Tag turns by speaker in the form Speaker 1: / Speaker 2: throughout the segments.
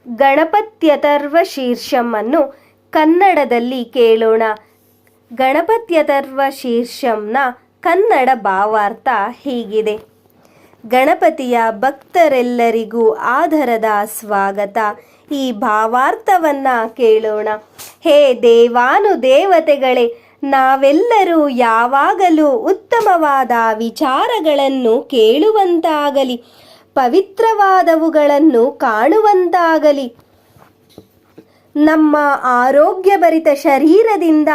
Speaker 1: ಗಣಪತ್ಯಥರ್ವ ಶೀರ್ಷಮನ್ನು ಕನ್ನಡದಲ್ಲಿ ಕೇಳೋಣ. ಗಣಪತ್ಯಥರ್ವ ಶೀರ್ಷಂನ ಕನ್ನಡ ಭಾವಾರ್ಥ ಹೀಗಿದೆ. ಗಣಪತಿಯ ಭಕ್ತರೆಲ್ಲರಿಗೂ ಆದರದ ಸ್ವಾಗತ. ಈ ಭಾವಾರ್ಥವನ್ನ ಕೇಳೋಣ. ಹೇ ದೇವಾನುದೇವತೆಗಳೇ, ನಾವೆಲ್ಲರೂ ಯಾವಾಗಲೂ ಉತ್ತಮವಾದ ವಿಚಾರಗಳನ್ನು ಕೇಳುವಂತಾಗಲಿ, ಪವಿತ್ರವಾದವುಗಳನ್ನು ಕಾಣುವಂತಾಗಲಿ. ನಮ್ಮ ಆರೋಗ್ಯಭರಿತ ಶರೀರದಿಂದ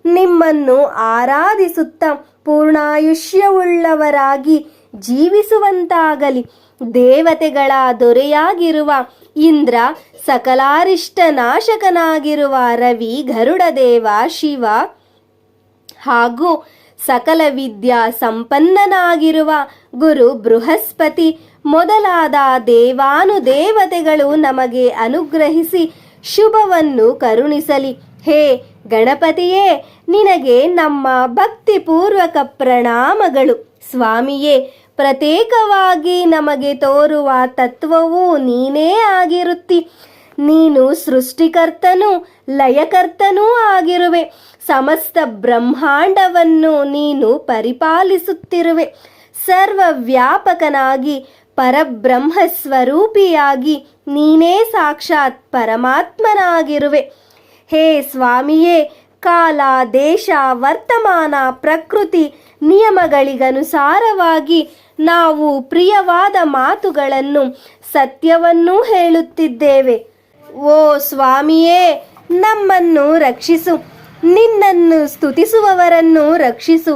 Speaker 1: ನಿಮ್ಮನ್ನು ಆರಾಧಿಸುತ್ತಾ ಪೂರ್ಣಾಯುಷ್ಯವುಳ್ಳವರಾಗಿ ಜೀವಿಸುವಂತಾಗಲಿ. ದೇವತೆಗಳ ದೊರೆಯಾಗಿರುವ ಇಂದ್ರ, ಸಕಲಾರಿಷ್ಟ ನಾಶಕನಾಗಿರುವ ರವಿ, ಗರುಡದೇವ ಶಿವ ಹಾಗೂ ಸಕಲ ವಿದ್ಯಾ ಸಂಪನ್ನನಾಗಿರುವ ಗುರು ಬೃಹಸ್ಪತಿ ಮೊದಲಾದ ದೇವಾನುದೇವತೆಗಳು ನಮಗೆ ಅನುಗ್ರಹಿಸಿ ಶುಭವನ್ನು ಕರುಣಿಸಲಿ. ಹೇ ಗಣಪತಿಯೇ, ನಿನಗೆ ನಮ್ಮ ಭಕ್ತಿಪೂರ್ವಕ ಪ್ರಣಾಮಗಳು. ಸ್ವಾಮಿಯೇ, ಪ್ರತ್ಯೇಕವಾಗಿ ನಮಗೆ ತೋರುವ ತತ್ವವೂ ನೀನೇ ಆಗಿರುತ್ತಿ. ನೀನು ಸೃಷ್ಟಿಕರ್ತನೂ ಲಯಕರ್ತನೂ ಆಗಿರುವೆ. ಸಮಸ್ತ ಬ್ರಹ್ಮಾಂಡವನ್ನು ನೀನು ಪರಿಪಾಲಿಸುತ್ತಿರುವೆ. ಸರ್ವವ್ಯಾಪಕನಾಗಿ ಪರಬ್ರಹ್ಮ ಸ್ವರೂಪಿಯಾಗಿ ನೀನೇ ಸಾಕ್ಷಾತ್ ಪರಮಾತ್ಮನಾಗಿರುವೆ. ಹೇ ಸ್ವಾಮಿಯೇ, ಕಾಲ, ದೇಶ, ವರ್ತಮಾನ, ಪ್ರಕೃತಿ ನಿಯಮಗಳಿಗನುಸಾರವಾಗಿ ನಾವು ಪ್ರಿಯವಾದ ಮಾತುಗಳನ್ನು, ಸತ್ಯವನ್ನೂ ಹೇಳುತ್ತಿದ್ದೇವೆ. ಓ ಸ್ವಾಮಿಯೇ, ನಮ್ಮನ್ನು ರಕ್ಷಿಸು. ನಿನ್ನನ್ನು ಸ್ತುತಿಸುವವರನ್ನು ರಕ್ಷಿಸು.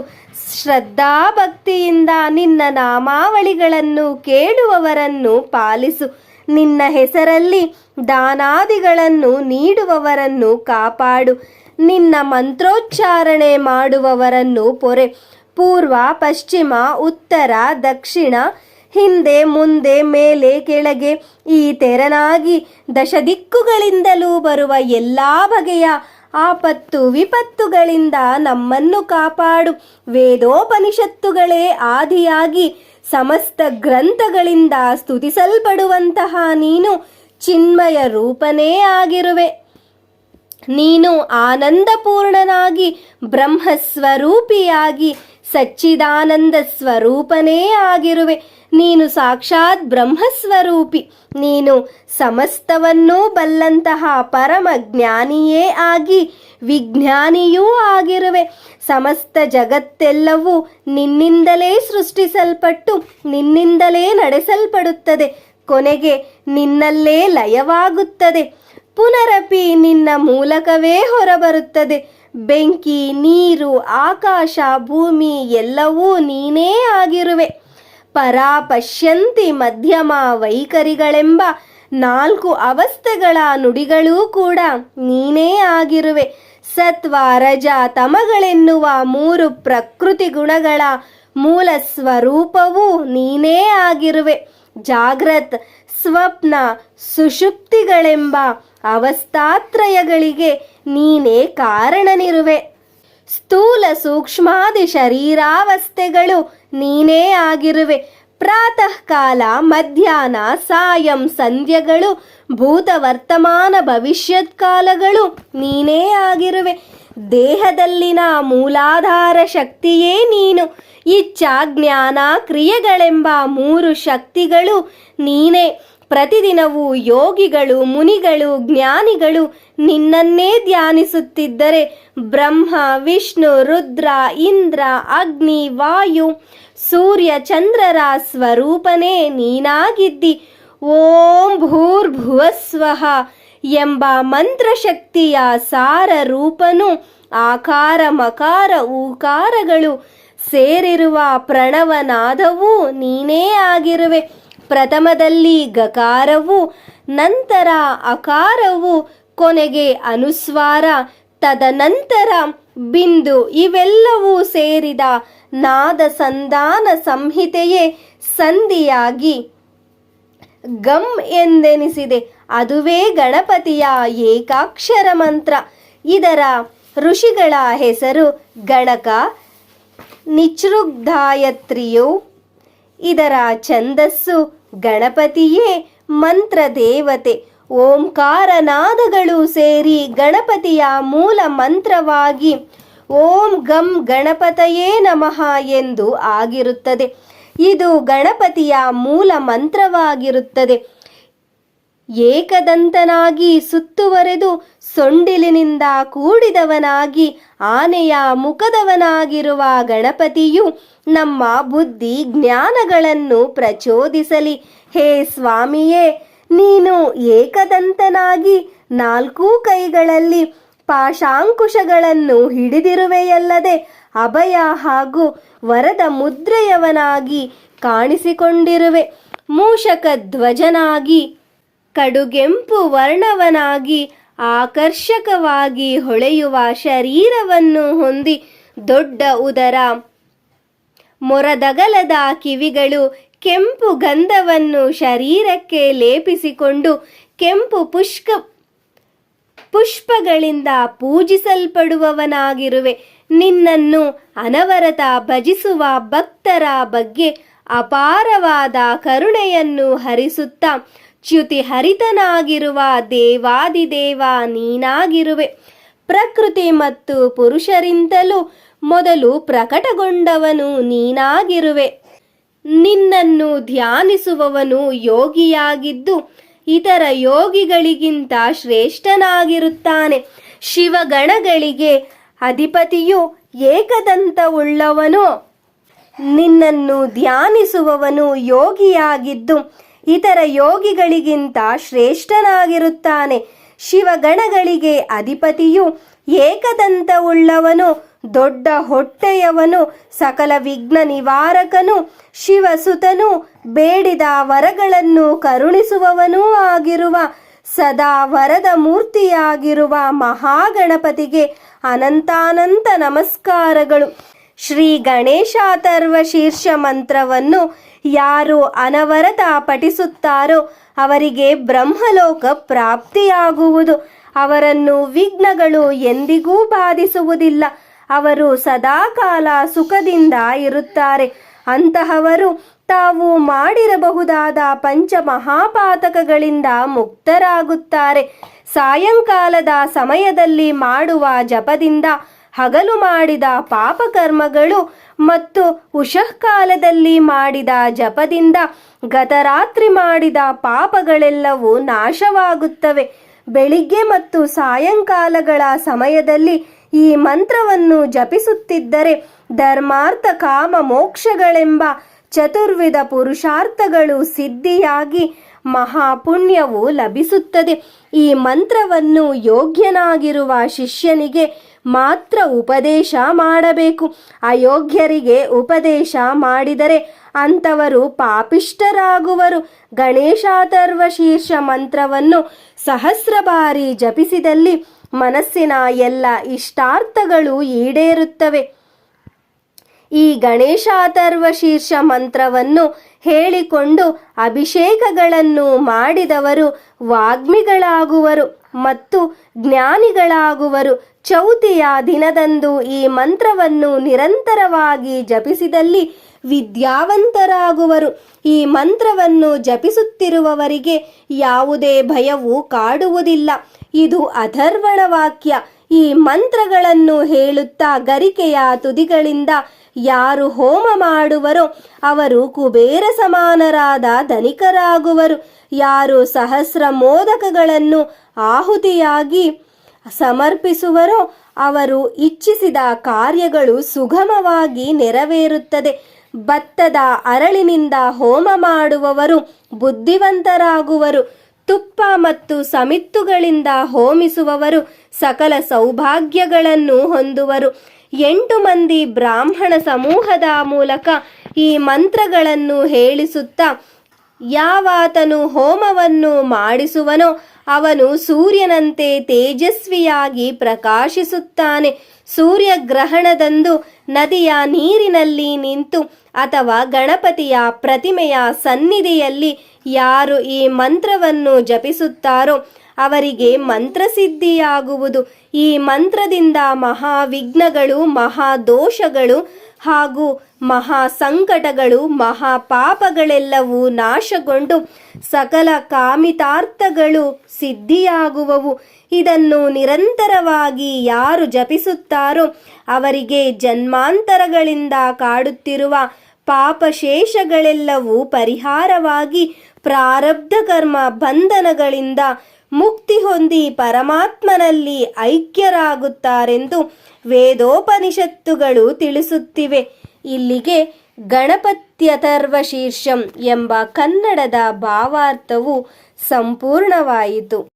Speaker 1: ಶ್ರದ್ಧಾಭಕ್ತಿಯಿಂದ ನಿನ್ನ ನಾಮಾವಳಿಗಳನ್ನು ಕೇಳುವವರನ್ನು ಪಾಲಿಸು. ನಿನ್ನ ಹೆಸರಲ್ಲಿ ದಾನಾದಿಗಳನ್ನು ನೀಡುವವರನ್ನು ಕಾಪಾಡು. ನಿನ್ನ ಮಂತ್ರೋಚ್ಚಾರಣೆ ಮಾಡುವವರನ್ನು ಪೊರೆ. ಪೂರ್ವ, ಪಶ್ಚಿಮ, ಉತ್ತರ, ದಕ್ಷಿಣ, ಹಿಂದೆ ಮುಂದೆ, ಮೇಲೆ ಕೆಳಗೆ ಈ ತೆರನಾಗಿ ದಶದಿಕ್ಕುಗಳಿಂದಲೂ ಬರುವ ಎಲ್ಲ ಬಗೆಯ ಆಪತ್ತು ವಿಪತ್ತುಗಳಿಂದ ನಮ್ಮನ್ನು ಕಾಪಾಡು. ವೇದೋಪನಿಷತ್ತುಗಳೇ ಆದಿಯಾಗಿ ಸಮಸ್ತ ಗ್ರಂಥಗಳಿಂದ ಸ್ತುತಿಸಲ್ಪಡುವಂತಹ ನೀನು ಚಿನ್ಮಯ ರೂಪನೇ ಆಗಿರುವೆ. ನೀನು ಆನಂದಪೂರ್ಣನಾಗಿ ಬ್ರಹ್ಮಸ್ವರೂಪಿಯಾಗಿ ಸಚ್ಚಿದಾನಂದ ಸ್ವರೂಪನೇ ಆಗಿರುವೆ. ನೀನು ಸಾಕ್ಷಾತ್ ಬ್ರಹ್ಮಸ್ವರೂಪಿ. ನೀನು ಸಮಸ್ತವನ್ನೂ ಬಲ್ಲಂತಹ ಪರಮ ಜ್ಞಾನಿಯೇ ಆಗಿ ವಿಜ್ಞಾನಿಯೂ ಆಗಿರುವೆ. ಸಮಸ್ತ ಜಗತ್ತೆಲ್ಲವೂ ನಿನ್ನಿಂದಲೇ ಸೃಷ್ಟಿಸಲ್ಪಟ್ಟು ನಿನ್ನಿಂದಲೇ ನಡೆಸಲ್ಪಡುತ್ತದೆ. ಕೊನೆಗೆ ನಿನ್ನಲ್ಲೇ ಲಯವಾಗುತ್ತದೆ. ಪುನರಪಿ ನಿನ್ನ ಮೂಲಕವೇ ಹೊರಬರುತ್ತದೆ. ಬೆಂಕಿ, ನೀರು, ಆಕಾಶ, ಭೂಮಿ ಎಲ್ಲವೂ ನೀನೇ ಆಗಿರುವೆ. ಪರಾ, ಪಶ್ಯಂತಿ, ಮಧ್ಯಮ, ವೈಖರಿಗಳೆಂಬ 4 ಅವಸ್ಥೆಗಳ ನುಡಿಗಳೂ ಕೂಡ ನೀನೇ ಆಗಿರುವೆ. ಸತ್ವ, ರಜ, ತಮಗಳೆನ್ನುವ 3 ಪ್ರಕೃತಿ ಗುಣಗಳ ಮೂಲ ಸ್ವರೂಪವೂ ನೀನೇ ಆಗಿರುವೆ. ಜಾಗ್ರತ್, ಸ್ವಪ್ನ, ಸುಷುಪ್ತಿಗಳೆಂಬ ಅವಸ್ಥಾತ್ರಯಗಳಿಗೆ ನೀನೇ ಕಾರಣನಿರುವೆ. ಸ್ಥೂಲ ಸೂಕ್ಷ್ಮಾದಿ ಶರೀರಾವಸ್ಥೆಗಳು ನೀನೇ ಆಗಿರುವೆ. ಪ್ರಾತಃ ಕಾಲ, ಮಧ್ಯಾಹ್ನ, ಸಾಯಂ ಸಂಧ್ಯಗಳು, ಭೂತ ವರ್ತಮಾನ ಭವಿಷ್ಯತ್ ಕಾಲಗಳು ನೀನೇ ಆಗಿರುವೆ. ದೇಹದಲ್ಲಿನ ಮೂಲಾಧಾರ ಶಕ್ತಿಯೇ ನೀನು. ಇಚ್ಛಾ, ಜ್ಞಾನ, ಕ್ರಿಯೆಗಳೆಂಬ 3 ಶಕ್ತಿಗಳು ನೀನೇ. ಪ್ರತಿದಿನವೂ ಯೋಗಿಗಳು, ಮುನಿಗಳು, ಜ್ಞಾನಿಗಳು ನಿನ್ನನ್ನೇ ಧ್ಯಾನಿಸುತ್ತಿದ್ದರೆ ಬ್ರಹ್ಮ, ವಿಷ್ಣು, ರುದ್ರ, ಇಂದ್ರ, ಅಗ್ನಿ, ವಾಯು, ಸೂರ್ಯ, ಚಂದ್ರರ ಸ್ವರೂಪನೇ ನೀನಾಗಿದ್ದಿ. ಓಂ ಭೂರ್ಭುವಸ್ವಃ ಎಂಬ ಮಂತ್ರಶಕ್ತಿಯ ಸಾರ ರೂಪನು ಆಕಾರ, ಮಕಾರ, ಊಕಾರಗಳು ಸೇರಿರುವ ಪ್ರಣವನಾದವೂ ನೀನೇ ಆಗಿರುವೆ. ಪ್ರಥಮದಲ್ಲಿ ಗಕಾರವು, ನಂತರ ಅಕಾರವು, ಕೊನೆಗೆ ಅನುಸ್ವಾರ, ತದನಂತರ ಬಿಂದು ಇವೆಲ್ಲವೂ ಸೇರಿದ ನಾದ ಸಂಧಾನ ಸಂಹಿತೆಯೇ ಸಂಧಿಯಾಗಿ ಗಮ್ ಎಂದೆನಿಸಿದೆ. ಅದುವೇ ಗಣಪತಿಯ ಏಕಾಕ್ಷರ ಮಂತ್ರ. ಇದರ ಋಷಿಗಳ ಹೆಸರು ಗಣಕ, ನಿಚೃಗ್ಧಾಯತ್ರಿಯು. ಇದರ ಛಂದಸ್ಸು ಗಣಪತಿಯೇ ಮಂತ್ರ ದೇವತೆ. ಓಂಕಾರನಾದಗಳು ಸೇರಿ ಗಣಪತಿಯ ಮೂಲ ಮಂತ್ರವಾಗಿ ಓಂ ಗಂ ಗಣಪತಯೇ ನಮಃ ಎಂದು ಆಗಿರುತ್ತದೆ. ಇದು ಗಣಪತಿಯ ಮೂಲ ಮಂತ್ರವಾಗಿರುತ್ತದೆ. ಏಕದಂತನಾಗಿ ಸುತ್ತುವರೆದು ಸೊಂಡಿಲಿನಿಂದ ಕೂಡಿದವನಾಗಿ ಆನೆಯ ಮುಖದವನಾಗಿರುವ ಗಣಪತಿಯು ನಮ್ಮ ಬುದ್ಧಿ ಜ್ಞಾನಗಳನ್ನು ಪ್ರಚೋದಿಸಲಿ. ಹೇ ಸ್ವಾಮಿಯೇ, ನೀನು ಏಕದಂತನಾಗಿ 4 ಕೈಗಳಲ್ಲಿ ಪಾಶಾಂಕುಶಗಳನ್ನು ಹಿಡಿದಿರುವೆಯಲ್ಲದೆ ಅಭಯ ಹಾಗೂ ವರದ ಮುದ್ರೆಯವನಾಗಿ ಕಾಣಿಸಿಕೊಂಡಿರುವೆ. ಮೂಷಕ ಧ್ವಜನಾಗಿ ಕಡುಗೆಂಪು ವರ್ಣವನಾಗಿ ಆಕರ್ಷಕವಾಗಿ ಹೊಳೆಯುವ ಶರೀರವನ್ನು ಹೊಂದಿ ದೊಡ್ಡ ಉದರ, ಮೊರದಗಲದ ಕಿವಿಗಳು, ಕೆಂಪು ಗಂಧವನ್ನು ಶರೀರಕ್ಕೆ ಲೇಪಿಸಿಕೊಂಡು ಕೆಂಪು ಪುಷ್ಪಗಳಿಂದ ಪೂಜಿಸಲ್ಪಡುವವನಾಗಿರುವೆ. ನಿನ್ನನ್ನು ಅನವರತ ಭಜಿಸುವ ಭಕ್ತರ ಬಗ್ಗೆ ಅಪಾರವಾದ ಕರುಣೆಯನ್ನು ಹರಿಸುತ್ತಾ ಚ್ಯುತಿ ಹರಿತನಾಗಿರುವ ದೇವಾದಿದೇವ ನೀನಾಗಿರುವೆ. ಪ್ರಕೃತಿ ಮತ್ತು ಪುರುಷರಿಂದಲೂ ಮೊದಲು ಪ್ರಕಟಗೊಂಡವನು ನೀನಾಗಿರುವೆ. ನಿನ್ನನ್ನು ಧ್ಯಾನಿಸುವವನು ಯೋಗಿಯಾಗಿದ್ದು ಇತರ ಯೋಗಿಗಳಿಗಿಂತ ಶ್ರೇಷ್ಠನಾಗಿರುತ್ತಾನೆ. ಶಿವಗಣಗಳಿಗೆ ಅಧಿಪತಿಯು ಏಕದಂತವುಳ್ಳವನು. ನಿನ್ನನ್ನು ಧ್ಯಾನಿಸುವವನು ಯೋಗಿಯಾಗಿದ್ದು ಇತರ ಯೋಗಿಗಳಿಗಿಂತ ಶ್ರೇಷ್ಠನಾಗಿರುತ್ತಾನೆ. ಶಿವಗಣಗಳಿಗೆ ಅಧಿಪತಿಯು ಏಕದಂತವುಳ್ಳವನು, ದೊಡ್ಡ ಹೊಟ್ಟೆಯವನು, ಸಕಲ ವಿಘ್ನ ನಿವಾರಕನು, ಶಿವಸುತನು, ಬೇಡಿದ ವರಗಳನ್ನು ಕರುಣಿಸುವವನೂ ಆಗಿರುವ ಸದಾ ವರದ ಮೂರ್ತಿಯಾಗಿರುವ ಮಹಾಗಣಪತಿಗೆ ಅನಂತಾನಂತ ನಮಸ್ಕಾರಗಳು. ಶ್ರೀ ಗಣೇಶಾಥರ್ವ ಶೀರ್ಷ ಮಂತ್ರವನ್ನು ಯಾರು ಅನವರತ ಪಠಿಸುತ್ತಾರೋ ಅವರಿಗೆ ಬ್ರಹ್ಮಲೋಕ ಪ್ರಾಪ್ತಿಯಾಗುವುದು. ಅವರನ್ನು ವಿಘ್ನಗಳು ಎಂದಿಗೂ ಬಾಧಿಸುವುದಿಲ್ಲ. ಅವರು ಸದಾಕಾಲ ಸುಖದಿಂದ ಇರುತ್ತಾರೆ. ಅಂತಹವರು ತಾವು ಮಾಡಿರಬಹುದಾದ ಪಂಚಮಹಾಪಾತಕಗಳಿಂದ ಮುಕ್ತರಾಗುತ್ತಾರೆ. ಸಾಯಂಕಾಲದ ಸಮಯದಲ್ಲಿ ಮಾಡುವ ಜಪದಿಂದ ಹಗಲು ಮಾಡಿದ ಪಾಪಕರ್ಮಗಳು ಮತ್ತು ಉಷಃಕಾಲದಲ್ಲಿ ಮಾಡಿದ ಜಪದಿಂದ ಗತರಾತ್ರಿ ಮಾಡಿದ ಪಾಪಗಳೆಲ್ಲವೂ ನಾಶವಾಗುತ್ತವೆ. ಬೆಳಿಗ್ಗೆ ಮತ್ತು ಸಾಯಂಕಾಲಗಳ ಸಮಯದಲ್ಲಿ ಈ ಮಂತ್ರವನ್ನು ಜಪಿಸುತ್ತಿದ್ದರೆ ಧರ್ಮಾರ್ಥ ಕಾಮ ಮೋಕ್ಷಗಳೆಂಬ ಚತುರ್ವಿಧ ಪುರುಷಾರ್ಥಗಳು ಸಿದ್ಧಿಯಾಗಿ ಮಹಾಪುಣ್ಯವು ಲಭಿಸುತ್ತದೆ. ಈ ಮಂತ್ರವನ್ನು ಯೋಗ್ಯನಾಗಿರುವ ಶಿಷ್ಯನಿಗೆ ಮಾತ್ರ ಉಪದೇಶ ಮಾಡಬೇಕು. ಅಯೋಗ್ಯರಿಗೆ ಉಪದೇಶ ಮಾಡಿದರೆ ಅಂಥವರು ಪಾಪಿಷ್ಠರಾಗುವರು. ಗಣೇಶಾಥರ್ವ ಶೀರ್ಷ ಮಂತ್ರವನ್ನು 1000 ಬಾರಿ ಜಪಿಸಿದಲ್ಲಿ ಮನಸ್ಸಿನ ಎಲ್ಲ ಇಷ್ಟಾರ್ಥಗಳು ಈಡೇರುತ್ತವೆ. ಈ ಗಣೇಶಾಥರ್ವ ಶೀರ್ಷ ಮಂತ್ರವನ್ನು ಹೇಳಿಕೊಂಡು ಅಭಿಷೇಕಗಳನ್ನು ಮಾಡಿದವರು ವಾಗ್ಮಿಗಳಾಗುವರು ಮತ್ತು ಜ್ಞಾನಿಗಳಾಗುವರು. ಚೌತಿಯ ದಿನದಂದು ಈ ಮಂತ್ರವನ್ನು ನಿರಂತರವಾಗಿ ಜಪಿಸಿದಲ್ಲಿ ವಿದ್ಯಾವಂತರಾಗುವರು. ಈ ಮಂತ್ರವನ್ನು ಜಪಿಸುತ್ತಿರುವವರಿಗೆ ಯಾವುದೇ ಭಯವು ಕಾಡುವುದಿಲ್ಲ. ಇದು ಅಥರ್ವಣ ವಾಕ್ಯ. ಈ ಮಂತ್ರಗಳನ್ನು ಹೇಳುತ್ತಾ ಗರಿಕೆಯ ತುದಿಗಳಿಂದ ಯಾರು ಹೋಮ ಮಾಡುವರೋ ಅವರು ಕುಬೇರ ಸಮಾನರಾದ ಧನಿಕರಾಗುವರು. ಯಾರು 1000 ಮೋದಕಗಳನ್ನು ಆಹುತಿಯಾಗಿ ಸಮರ್ಪಿಸುವರೋ ಅವರು ಇಚ್ಛಿಸಿದ ಕಾರ್ಯಗಳು ಸುಗಮವಾಗಿ ನೆರವೇರುತ್ತದೆ. ಭತ್ತದ ಅರಳಿನಿಂದ ಹೋಮ ಮಾಡುವವರು ಬುದ್ಧಿವಂತರಾಗುವರು. ತುಪ್ಪ ಮತ್ತು ಸಮಿತ್ತುಗಳಿಂದ ಹೋಮಿಸುವವರು ಸಕಲ ಸೌಭಾಗ್ಯಗಳನ್ನು ಹೊಂದುವರು. 8 ಮಂದಿ ಬ್ರಾಹ್ಮಣ ಸಮೂಹದ ಮೂಲಕ ಈ ಮಂತ್ರಗಳನ್ನು ಹೇಳಿಸುತ್ತಾ ಯಾವಾತನು ಹೋಮವನ್ನು ಮಾಡಿಸುವನೋ ಅವನು ಸೂರ್ಯನಂತೆ ತೇಜಸ್ವಿಯಾಗಿ ಪ್ರಕಾಶಿಸುತ್ತಾನೆ. ಸೂರ್ಯಗ್ರಹಣದಂದು ನದಿಯ ನೀರಿನಲ್ಲಿ ನಿಂತು ಅಥವಾ ಗಣಪತಿಯ ಪ್ರತಿಮೆಯ ಸನ್ನಿಧಿಯಲ್ಲಿ ಯಾರು ಈ ಮಂತ್ರವನ್ನು ಜಪಿಸುತ್ತಾರೋ ಅವರಿಗೆ ಮಂತ್ರಸಿದ್ಧಿಯಾಗುವುದು. ಈ ಮಂತ್ರದಿಂದ ಮಹಾವಿಘ್ನಗಳು, ಮಹಾದೋಷಗಳು ಹಾಗೂ ಮಹಾ ಸಂಕಟಗಳು ಮಹಾಪಾಪಗಳೆಲ್ಲವೂ ನಾಶಗೊಂಡು ಸಕಲ ಕಾಮಿತಾರ್ಥಗಳು ಸಿದ್ಧಿಯಾಗುವವು. ಇದನ್ನು ನಿರಂತರವಾಗಿ ಯಾರು ಜಪಿಸುತ್ತಾರೋ ಅವರಿಗೆ ಜನ್ಮಾಂತರಗಳಿಂದ ಕಾಡುತ್ತಿರುವ ಪಾಪಶೇಷಗಳೆಲ್ಲವೂ ಪರಿಹಾರವಾಗಿ ಪ್ರಾರಬ್ಧ ಕರ್ಮ ಬಂಧನಗಳಿಂದ ಮುಕ್ತಿ ಹೊಂದಿ ಪರಮಾತ್ಮನಲ್ಲಿ ಐಕ್ಯರಾಗುತ್ತಾರೆಂದು ವೇದೋಪನಿಷತ್ತುಗಳು ತಿಳಿಸುತ್ತಿವೆ. ಇಲ್ಲಿಗೆ ಗಣಪತ್ಯಥರ್ವ ಶೀರ್ಷಂ ಎಂಬ ಕನ್ನಡದ ಭಾವಾರ್ಥವು ಸಂಪೂರ್ಣವಾಯಿತು.